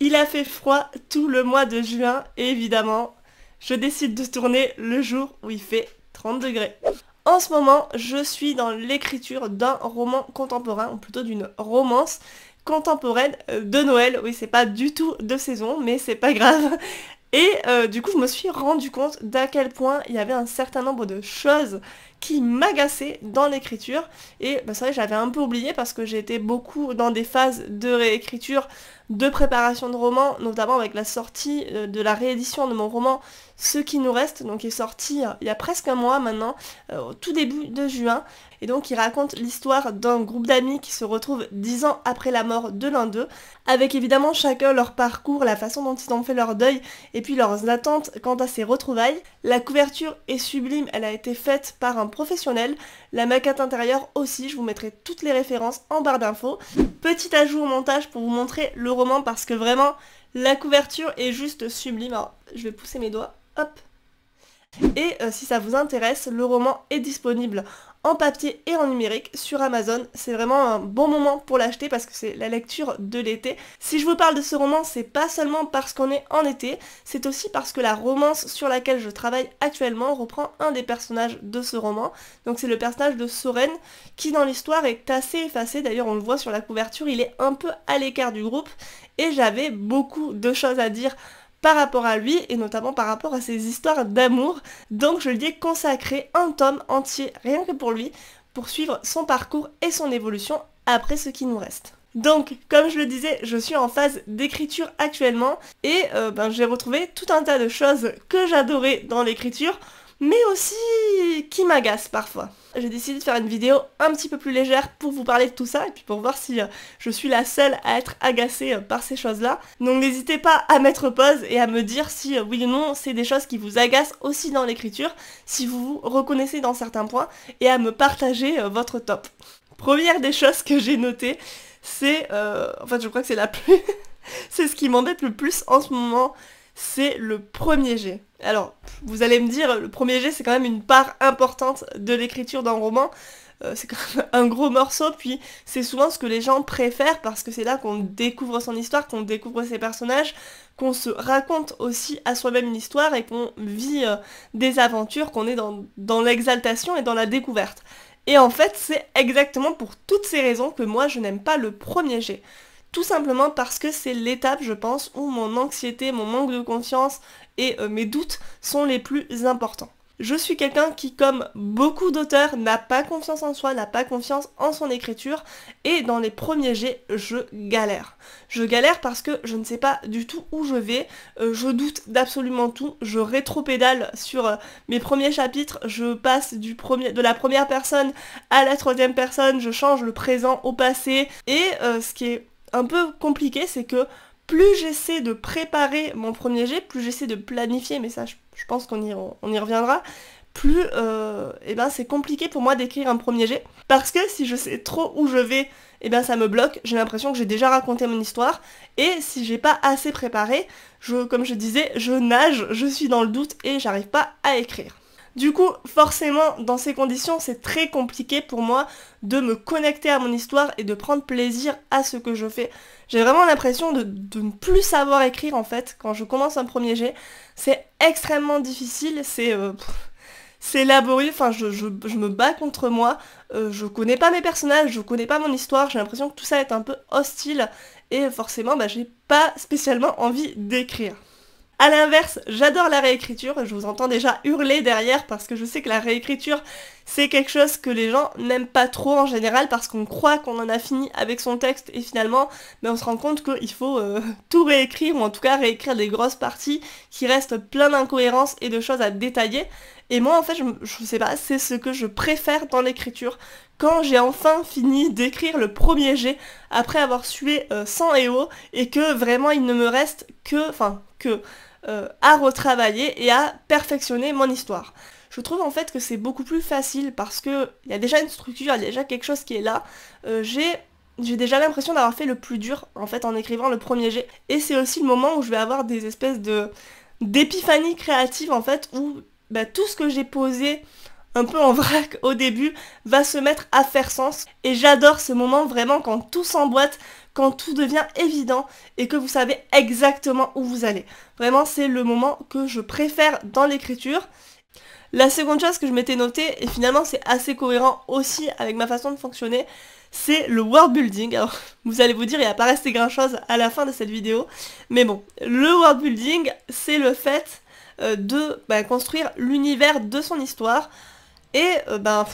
Il a fait froid tout le mois de juin et évidemment, je décide de tourner le jour où il fait 30 degrés. En ce moment, je suis dans l'écriture d'un roman contemporain, ou plutôt d'une romance contemporaine de Noël. Oui, c'est pas du tout de saison, mais c'est pas grave. Et du coup, je me suis rendu compte d'à quel point il y avait un certain nombre de choses qui m'agaçaient dans l'écriture. Et bah, c'est vrai, j'avais un peu oublié parce que j'étais beaucoup dans des phases de réécriture, de préparation de romans, notamment avec la sortie de la réédition de mon roman Ce qui nous reste, donc qui est sorti il y a presque un mois maintenant, au tout début de juin. Et donc il raconte l'histoire d'un groupe d'amis qui se retrouvent 10 ans après la mort de l'un d'eux, avec évidemment chacun leur parcours, la façon dont ils ont fait leur deuil, et puis leurs attentes quant à ces retrouvailles. La couverture est sublime, elle a été faite par un professionnel, la maquette intérieure aussi, je vous mettrai toutes les références en barre d'infos. Petit ajout au montage pour vous montrer le roman parce que vraiment la couverture est juste sublime. Alors je vais pousser mes doigts, hop. Et si ça vous intéresse, le roman est disponible en papier et en numérique sur Amazon. C'est vraiment un bon moment pour l'acheter parce que c'est la lecture de l'été. Si je vous parle de ce roman, c'est pas seulement parce qu'on est en été, c'est aussi parce que la romance sur laquelle je travaille actuellement reprend un des personnages de ce roman. Donc c'est le personnage de Soren qui dans l'histoire est assez effacé, d'ailleurs on le voit sur la couverture, il est un peu à l'écart du groupe et j'avais beaucoup de choses à dire par rapport à lui et notamment par rapport à ses histoires d'amour. Donc je lui ai consacré un tome entier rien que pour lui, pour suivre son parcours et son évolution après ce qui nous reste. Donc, comme je le disais, je suis en phase d'écriture actuellement et j'ai retrouvé tout un tas de choses que j'adorais dans l'écriture, mais aussi qui m'agacent parfois. J'ai décidé de faire une vidéo un petit peu plus légère pour vous parler de tout ça et puis pour voir si je suis la seule à être agacée par ces choses-là. Donc n'hésitez pas à mettre pause et à me dire si oui ou non c'est des choses qui vous agacent aussi dans l'écriture, si vous vous reconnaissez dans certains points et à me partager votre top. Première des choses que j'ai notées, c'est... en fait je crois que c'est la plus... c'est ce qui m'embête le plus en ce moment, c'est le premier jet. Alors, vous allez me dire, le premier jet c'est quand même une part importante de l'écriture d'un roman, c'est quand même un gros morceau, puis c'est souvent ce que les gens préfèrent parce que c'est là qu'on découvre son histoire, qu'on découvre ses personnages, qu'on se raconte aussi à soi-même une histoire et qu'on vit des aventures, qu'on est dans l'exaltation et dans la découverte. Et en fait, c'est exactement pour toutes ces raisons que moi je n'aime pas le premier jet. Tout simplement parce que c'est l'étape, je pense, où mon anxiété, mon manque de confiance et mes doutes sont les plus importants. Je suis quelqu'un qui, comme beaucoup d'auteurs, n'a pas confiance en soi, n'a pas confiance en son écriture, et dans les premiers jets, je galère. Je galère parce que je ne sais pas du tout où je vais, je doute d'absolument tout, je rétropédale sur mes premiers chapitres, je passe de la première personne à la troisième personne, je change le présent au passé, et ce qui est un peu compliqué, c'est que plus j'essaie de préparer mon premier jet, plus j'essaie de planifier, mais ça je pense qu'on y reviendra, plus c'est compliqué pour moi d'écrire un premier jet, parce que si je sais trop où je vais, ça me bloque, j'ai l'impression que j'ai déjà raconté mon histoire, et si j'ai pas assez préparé, comme je disais, je nage, je suis dans le doute et j'arrive pas à écrire. Du coup, forcément, dans ces conditions, c'est très compliqué pour moi de me connecter à mon histoire et de prendre plaisir à ce que je fais. J'ai vraiment l'impression de ne plus savoir écrire, en fait, quand je commence un premier jet. C'est extrêmement difficile, c'est laborieux, enfin, je me bats contre moi, je connais pas mes personnages, je connais pas mon histoire, j'ai l'impression que tout ça est un peu hostile, et forcément, j'ai pas spécialement envie d'écrire. A l'inverse, j'adore la réécriture, je vous entends déjà hurler derrière parce que je sais que la réécriture c'est quelque chose que les gens n'aiment pas trop en général parce qu'on croit qu'on en a fini avec son texte et finalement on se rend compte qu'il faut tout réécrire ou en tout cas réécrire des grosses parties qui restent plein d'incohérences et de choses à détailler. Et moi en fait je sais pas, c'est ce que je préfère dans l'écriture. Quand j'ai enfin fini d'écrire le premier jet après avoir sué sang et eau et que vraiment il ne me reste que à retravailler et à perfectionner mon histoire. Je trouve en fait que c'est beaucoup plus facile parce que il y a déjà une structure, il y a déjà quelque chose qui est là. J'ai déjà l'impression d'avoir fait le plus dur en fait en écrivant le premier jet. Et c'est aussi le moment où je vais avoir des espèces d'épiphanie créative en fait où tout ce que j'ai posé un peu en vrac au début, va se mettre à faire sens. Et j'adore ce moment vraiment quand tout s'emboîte, quand tout devient évident et que vous savez exactement où vous allez. Vraiment, c'est le moment que je préfère dans l'écriture. La seconde chose que je m'étais notée, et finalement c'est assez cohérent aussi avec ma façon de fonctionner, c'est le world building. Alors, vous allez vous dire, il va pas rester grand chose à la fin de cette vidéo, mais bon, le world building, c'est le fait de construire l'univers de son histoire, et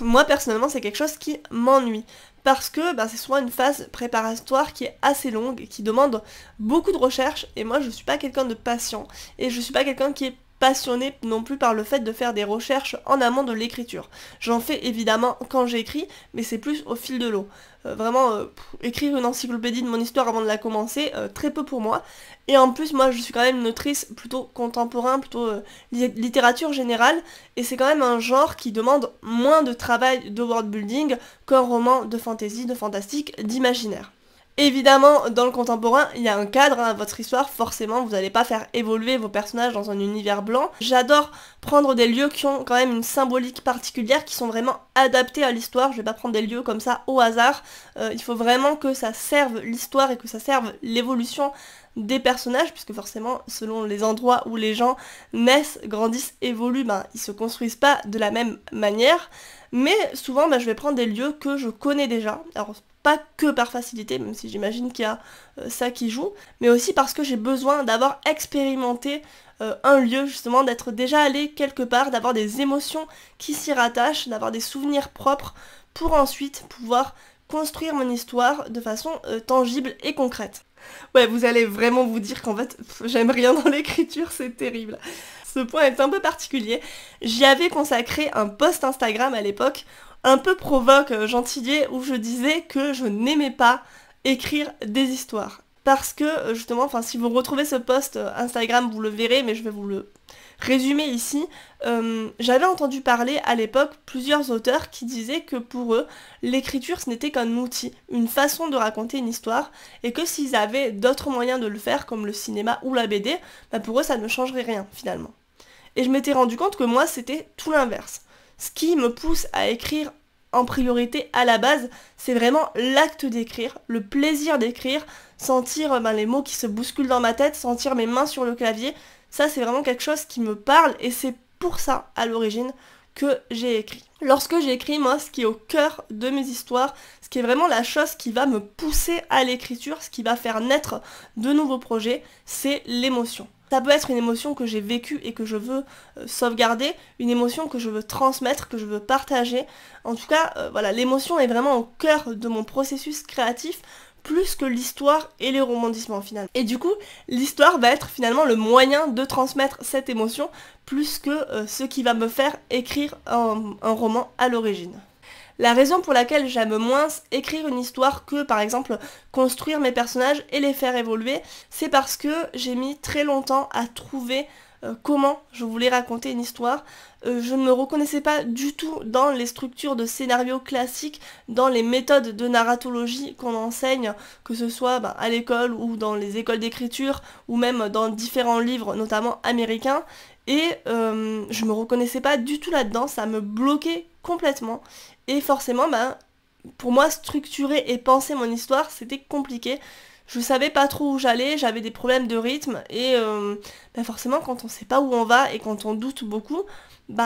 moi personnellement c'est quelque chose qui m'ennuie. Parce que c'est souvent une phase préparatoire qui est assez longue, qui demande beaucoup de recherche, et moi je suis pas quelqu'un de patient, et je suis pas quelqu'un qui est passionné non plus par le fait de faire des recherches en amont de l'écriture. J'en fais évidemment quand j'écris, mais c'est plus au fil de l'eau. Écrire une encyclopédie de mon histoire avant de la commencer, très peu pour moi. Et en plus, moi je suis quand même une autrice plutôt contemporain, plutôt littérature générale, et c'est quand même un genre qui demande moins de travail de world building qu'un roman de fantasy, de fantastique, d'imaginaire. Évidemment, dans le contemporain, il y a un cadre à votre histoire, forcément, vous n'allez pas faire évoluer vos personnages dans un univers blanc. J'adore prendre des lieux qui ont quand même une symbolique particulière, qui sont vraiment adaptés à l'histoire. Je vais pas prendre des lieux comme ça au hasard. Il faut vraiment que ça serve l'histoire et que ça serve l'évolution des personnages, puisque forcément, selon les endroits où les gens naissent, grandissent, évoluent, ils se construisent pas de la même manière. Mais souvent, je vais prendre des lieux que je connais déjà. Alors, pas que par facilité, même si j'imagine qu'il y a ça qui joue, mais aussi parce que j'ai besoin d'avoir expérimenté un lieu, justement, d'être déjà allé quelque part, d'avoir des émotions qui s'y rattachent, d'avoir des souvenirs propres, pour ensuite pouvoir construire mon histoire de façon tangible et concrète. Ouais, vous allez vraiment vous dire qu'en fait, j'aime rien dans l'écriture, c'est terrible. Ce point est un peu particulier. J'y avais consacré un post Instagram à l'époque, un peu provoque, gentillet, où je disais que je n'aimais pas écrire des histoires. Parce que, justement, si vous retrouvez ce post Instagram, vous le verrez, mais je vais vous le résumer ici. J'avais entendu parler à l'époque plusieurs auteurs qui disaient que pour eux, l'écriture ce n'était qu'un outil, une façon de raconter une histoire, et que s'ils avaient d'autres moyens de le faire, comme le cinéma ou la BD, pour eux ça ne changerait rien finalement. Et je m'étais rendu compte que moi c'était tout l'inverse. Ce qui me pousse à écrire en priorité à la base, c'est vraiment l'acte d'écrire, le plaisir d'écrire, sentir les mots qui se bousculent dans ma tête, sentir mes mains sur le clavier. Ça, c'est vraiment quelque chose qui me parle et c'est pour ça, à l'origine, que j'ai écrit. Lorsque j'écris, moi, ce qui est au cœur de mes histoires, ce qui est vraiment la chose qui va me pousser à l'écriture, ce qui va faire naître de nouveaux projets, c'est l'émotion. Ça peut être une émotion que j'ai vécue et que je veux sauvegarder, une émotion que je veux transmettre, que je veux partager. En tout cas, l'émotion est vraiment au cœur de mon processus créatif, plus que l'histoire et les rebondissements finalement. Et du coup, l'histoire va être finalement le moyen de transmettre cette émotion, plus que ce qui va me faire écrire un roman à l'origine. La raison pour laquelle j'aime moins écrire une histoire que, par exemple, construire mes personnages et les faire évoluer, c'est parce que j'ai mis très longtemps à trouver comment je voulais raconter une histoire. Je ne me reconnaissais pas du tout dans les structures de scénario classiques, dans les méthodes de narratologie qu'on enseigne, que ce soit à l'école ou dans les écoles d'écriture, ou même dans différents livres, notamment américains. Et je me reconnaissais pas du tout là-dedans, ça me bloquait complètement. Et forcément, pour moi, structurer et penser mon histoire, c'était compliqué. Je savais pas trop où j'allais, j'avais des problèmes de rythme, et forcément, quand on sait pas où on va et quand on doute beaucoup,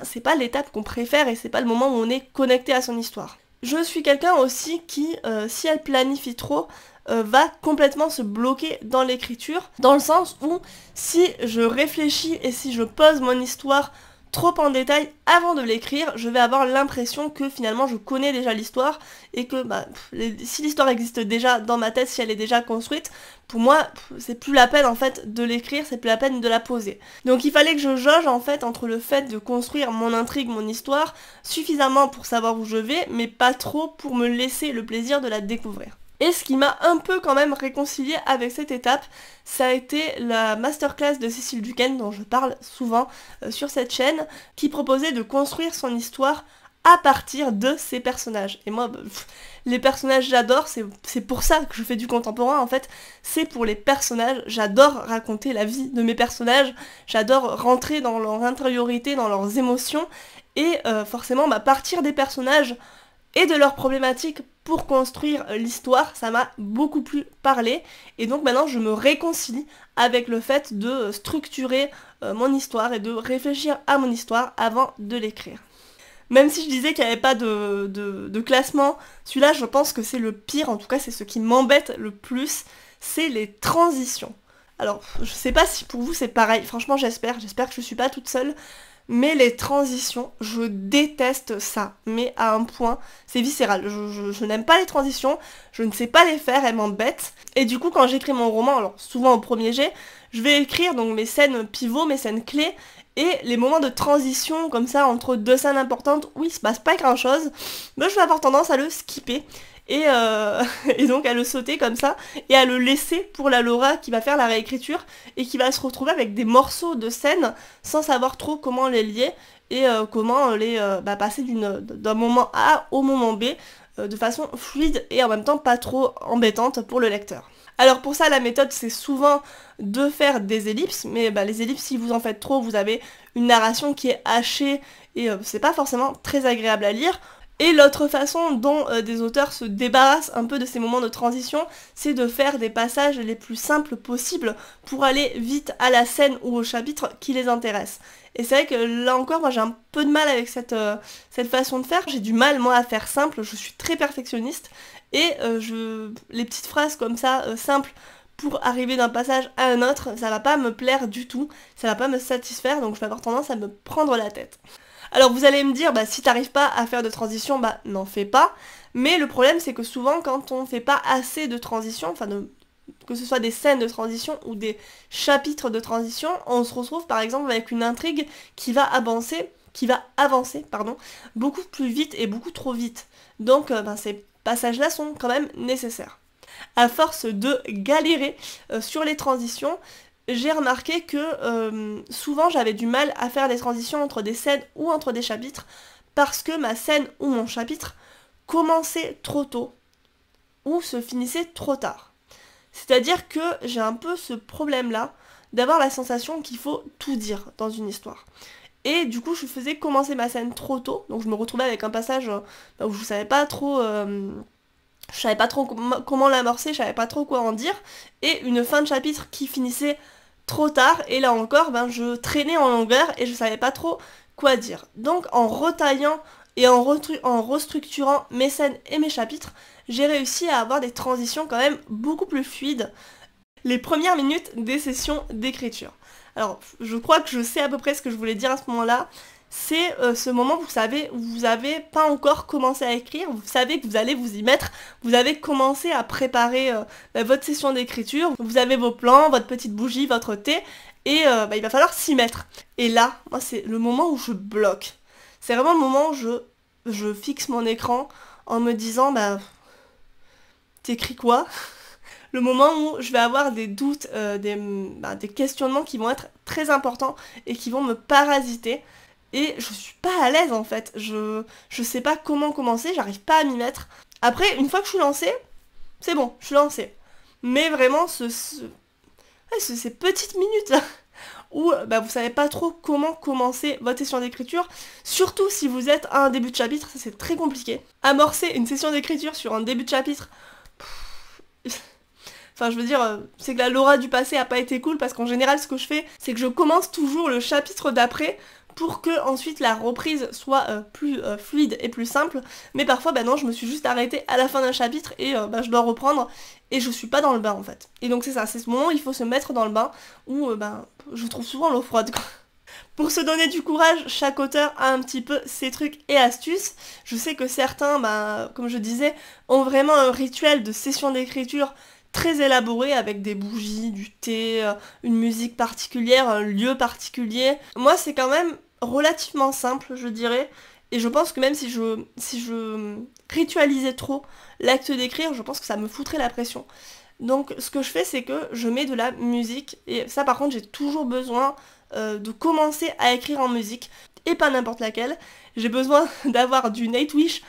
c'est pas l'étape qu'on préfère et c'est pas le moment où on est connecté à son histoire. Je suis quelqu'un aussi qui, si elle planifie trop, va complètement se bloquer dans l'écriture, dans le sens où si je réfléchis et si je pose mon histoire trop en détail avant de l'écrire, je vais avoir l'impression que finalement je connais déjà l'histoire et que si l'histoire existe déjà dans ma tête, si elle est déjà construite, pour moi c'est plus la peine en fait de l'écrire, c'est plus la peine de la poser. Donc il fallait que je jauge en fait entre le fait de construire mon intrigue, mon histoire, suffisamment pour savoir où je vais, mais pas trop pour me laisser le plaisir de la découvrir. Et ce qui m'a un peu quand même réconciliée avec cette étape, ça a été la masterclass de Cécile Duquesne, dont je parle souvent sur cette chaîne, qui proposait de construire son histoire à partir de ces personnages. Et moi, les personnages j'adore, c'est pour ça que je fais du contemporain en fait, c'est pour les personnages, j'adore raconter la vie de mes personnages, j'adore rentrer dans leur intériorité, dans leurs émotions, et forcément partir des personnages et de leurs problématiques pour construire l'histoire, ça m'a beaucoup plus parlé, et donc maintenant je me réconcilie avec le fait de structurer mon histoire et de réfléchir à mon histoire avant de l'écrire. Même si je disais qu'il n'y avait pas de classement, celui-là je pense que c'est le pire, en tout cas c'est ce qui m'embête le plus, c'est les transitions. Alors je sais pas si pour vous c'est pareil, franchement j'espère que je suis pas toute seule, mais les transitions, je déteste ça, mais à un point, c'est viscéral. Je n'aime pas les transitions, je ne sais pas les faire, elles m'embêtent. Et du coup, quand j'écris mon roman, alors souvent au premier jet, je vais écrire donc mes scènes pivots, mes scènes clés, et les moments de transition, comme ça, entre deux scènes importantes, où il se passe pas grand chose, moi je vais avoir tendance à le skipper. Et, et donc à le sauter comme ça, et à le laisser pour la Laura qui va faire la réécriture, et qui va se retrouver avec des morceaux de scènes, sans savoir trop comment les lier, et comment les passer d'un moment A au moment B, de façon fluide, et en même temps pas trop embêtante pour le lecteur. Alors pour ça, la méthode, c'est souvent de faire des ellipses, mais les ellipses, si vous en faites trop, vous avez une narration qui est hachée, et c'est pas forcément très agréable à lire. Et l'autre façon dont des auteurs se débarrassent un peu de ces moments de transition, c'est de faire des passages les plus simples possibles pour aller vite à la scène ou au chapitre qui les intéresse. Et c'est vrai que là encore, moi j'ai un peu de mal avec cette façon de faire, j'ai du mal moi à faire simple, je suis très perfectionniste, et les petites phrases comme ça, simples, pour arriver d'un passage à un autre, ça va pas me plaire du tout, ça va pas me satisfaire, donc je vais avoir tendance à me prendre la tête. Alors vous allez me dire, si t'arrives pas à faire de transition, n'en fais pas. Mais le problème c'est que souvent quand on fait pas assez de transition, que ce soit des scènes de transition ou des chapitres de transition, on se retrouve par exemple avec une intrigue qui va avancer, beaucoup plus vite et beaucoup trop vite. Donc ces passages-là sont quand même nécessaires. À force de galérer sur les transitions, j'ai remarqué que souvent j'avais du mal à faire des transitions entre des scènes ou entre des chapitres parce que ma scène ou mon chapitre commençait trop tôt ou se finissait trop tard. C'est-à-dire que j'ai un peu ce problème-là d'avoir la sensation qu'il faut tout dire dans une histoire. Et du coup je faisais commencer ma scène trop tôt, donc je me retrouvais avec un passage où je savais pas trop... je savais pas trop comment l'amorcer, je savais pas trop quoi en dire, et une fin de chapitre qui finissait trop tard, et là encore, je traînais en longueur et je savais pas trop quoi dire. Donc en retaillant et en restructurant mes scènes et mes chapitres, j'ai réussi à avoir des transitions quand même beaucoup plus fluides les premières minutes des sessions d'écriture. Alors, je crois que je sais à peu près ce que je voulais dire à ce moment-là. C'est ce moment où vous avez pas encore commencé à écrire, vous savez que vous allez vous y mettre, vous avez commencé à préparer votre session d'écriture, vous avez vos plans, votre petite bougie, votre thé, et il va falloir s'y mettre. Et là, moi c'est le moment où je bloque. C'est vraiment le moment où je fixe mon écran en me disant, t'écris quoi ? Le moment où je vais avoir des doutes, des questionnements qui vont être très importants et qui vont me parasiter. Et je suis pas à l'aise en fait, je sais pas comment commencer, j'arrive pas à m'y mettre. Après, une fois que je suis lancée, c'est bon, je suis lancée. Mais vraiment, ces petites minutes là, où vous savez pas trop comment commencer votre session d'écriture, surtout si vous êtes à un début de chapitre, ça c'est très compliqué. Amorcer une session d'écriture sur un début de chapitre, enfin je veux dire, c'est que la Laura du passé a pas été cool, parce qu'en général ce que je fais, c'est que je commence toujours le chapitre d'après, pour que ensuite la reprise soit plus fluide et plus simple, mais parfois non, je me suis juste arrêtée à la fin d'un chapitre et je dois reprendre et je suis pas dans le bain en fait. Et donc c'est ça, c'est ce moment où il faut se mettre dans le bain, où je trouve souvent l'eau froide quoi. Pour se donner du courage, chaque auteur a un petit peu ses trucs et astuces. Je sais que certains, comme je disais, ont vraiment un rituel de session d'écriture très élaboré avec des bougies, du thé, une musique particulière, un lieu particulier. Moi c'est quand même relativement simple je dirais, et je pense que même si je ritualisais trop l'acte d'écrire, je pense que ça me foutrait la pression. Donc ce que je fais c'est que je mets de la musique, et ça par contre j'ai toujours besoin de commencer à écrire en musique. et pas n'importe laquelle. J'ai besoin d'avoir du Nightwish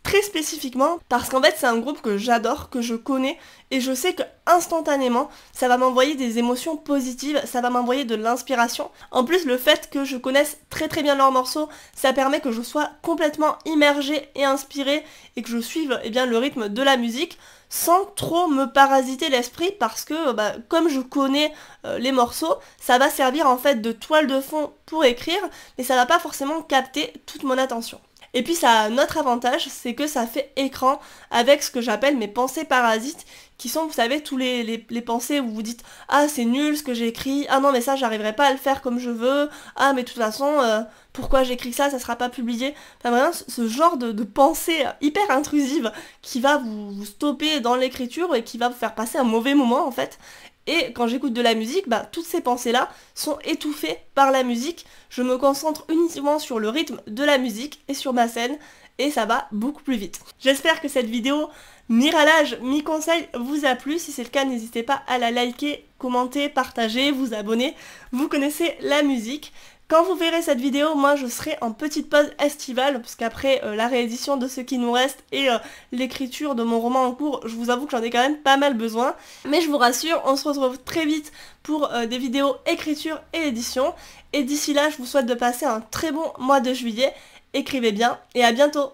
très spécifiquement parce qu'en fait c'est un groupe que j'adore, que je connais et je sais que instantanément ça va m'envoyer des émotions positives, ça va m'envoyer de l'inspiration. En plus le fait que je connaisse très très bien leurs morceaux, ça permet que je sois complètement immergée et inspirée et que je suive le rythme de la musique sans trop me parasiter l'esprit parce que comme je connais les morceaux, ça va servir en fait de toile de fond pour écrire mais ça va pas forcément capter toute mon attention. Et puis ça a un autre avantage, c'est que ça fait écran avec ce que j'appelle mes pensées parasites, qui sont, vous savez, tous les pensées où vous dites « Ah, c'est nul ce que j'ai écrit, ah non mais ça j'arriverai pas à le faire comme je veux, ah mais de toute façon, pourquoi j'écris ça, ça sera pas publié ». Enfin vraiment, ce genre de pensée hyper intrusive qui va vous stopper dans l'écriture et qui va vous faire passer un mauvais moment en fait. Et quand j'écoute de la musique, toutes ces pensées-là sont étouffées par la musique. Je me concentre uniquement sur le rythme de la musique et sur ma scène, et ça va beaucoup plus vite. J'espère que cette vidéo mi-ralage, mi-conseil vous a plu. Si c'est le cas, n'hésitez pas à la liker, commenter, partager, vous abonner. Vous connaissez la musique. Quand vous verrez cette vidéo, moi je serai en petite pause estivale, parce qu'après la réédition de ce qui nous reste et l'écriture de mon roman en cours, je vous avoue que j'en ai quand même pas mal besoin. Mais je vous rassure, on se retrouve très vite pour des vidéos écriture et édition. Et d'ici là, je vous souhaite de passer un très bon mois de juillet. Écrivez bien et à bientôt!